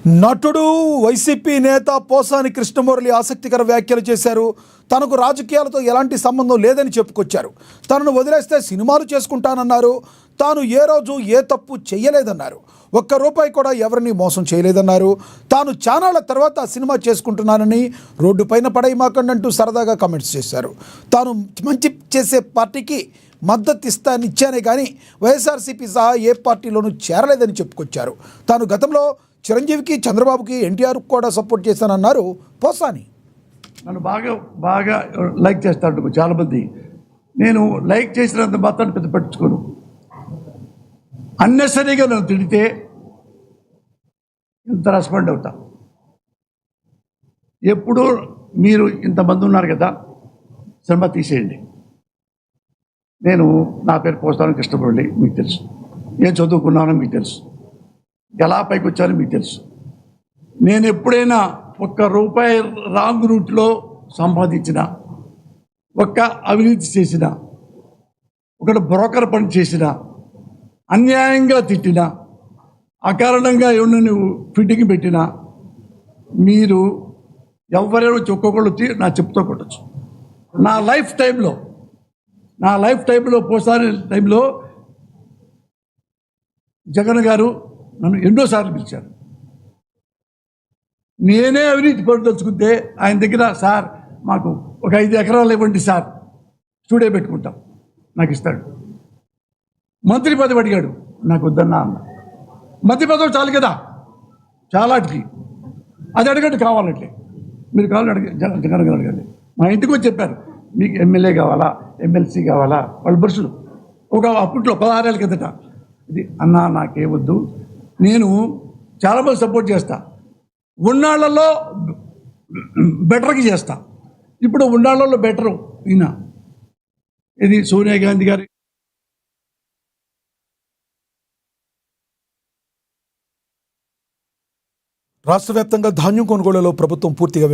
నటుడు వైసీపీ నేత పోసాని కృష్ణమురళి ఆసక్తికర వ్యాఖ్యలు చేశారు. తనకు రాజకీయాలతో ఎలాంటి సంబంధం లేదని చెప్పుకొచ్చారు. తనను వదిలేస్తే సినిమాలు చేసుకుంటానన్నారు. తాను ఏ రోజు ఏ తప్పు చేయలేదన్నారు. ఒక్క రూపాయి కూడా ఎవరిని మోసం చేయలేదన్నారు. తాను చానాళ్ల తర్వాత సినిమా చేసుకుంటున్నానని రోడ్డుపైన పడైమాకండంటూ సరదాగా కామెంట్స్ చేశారు. తాను మంచి చేసే పార్టీకి మద్దతు ఇచ్చానే కానీ వైఎస్ఆర్సీపీ సహా ఏ పార్టీలోనూ చేరలేదని చెప్పుకొచ్చారు. తాను గతంలో చిరంజీవికి, చంద్రబాబుకి, ఎన్టీఆర్కి కూడా సపోర్ట్ చేశానన్నారు పోసాని. నన్ను బాగా లైక్ చేస్తాడు చాలామంది. నేను లైక్ చేసినంత మాత్రం పెద్ద పట్టించుకోను. అన్నెసరీగా నన్ను తిడితే ఇంత రెస్పాండ్ అవుతా. ఎప్పుడు మీరు ఇంతమంది ఉన్నారు కదా, సినిమా తీసేయండి. నా పేరు పోసాని కృష్ణమురళి, మీకు తెలుసు. నేను చదువుకున్నానో మీకు తెలుసు. ఎలా పైకి వచ్చానో మీకు తెలుసు. నేను ఎప్పుడైనా ₹1 రాంగ్ రూట్లో సంపాదించిన, ఒక్క అవినీతి చేసిన, ఒకటి బ్రోకర్ పని చేసిన, అన్యాయంగా తిట్టిన, అకారణంగా ఎవరిని నువ్వు ఫిట్టింగ్ పెట్టినా మీరు ఎవరైనా ఒక్కొక్కళ్ళు వచ్చి నా చెప్తూ కొట్టచ్చు. నా లైఫ్ టైంలో పోసాని టైంలో జగన్ గారు నన్ను ఎన్నోసార్లు పిలిచారు. నేనే అవినీతి పడదలుచుకుంటే ఆయన దగ్గర, సార్ మాకు ఒక 5 ఎకరాలు ఇవ్వండి సార్, స్టూడియో పెట్టుకుంటాం, నాకు ఇస్తాడు. మంత్రి పదవి అడిగాడు, నాకు వద్దన్నా అన్న. మంత్రి పదవి చాలు కదా, చాలాటికి అది అడగండి, కావాలంటే మీరు కావాలని జగన్ గారు అడగండి. మా ఇంటికి వచ్చి చెప్పారు, మీకు ఎమ్మెల్యే కావాలా, ఎమ్మెల్సీ కావాలా, వాళ్ళు బరుసులు అప్పట్లో 16 ఏళ్ళ కిందట. ఇది అన్నా నాకే వద్దు, నేను చాలామంది సపోర్ట్ చేస్తా, ఉన్నాళ్లలో బెటర్కి చేస్తా. ఇప్పుడు ఉన్నాళ్లలో బెటరు ఈయన, ఇది సోనియా గాంధీ గారి రాష్ట్ర వ్యాప్తంగా ధాన్యం కొనుగోలులో ప్రభుత్వం పూర్తిగా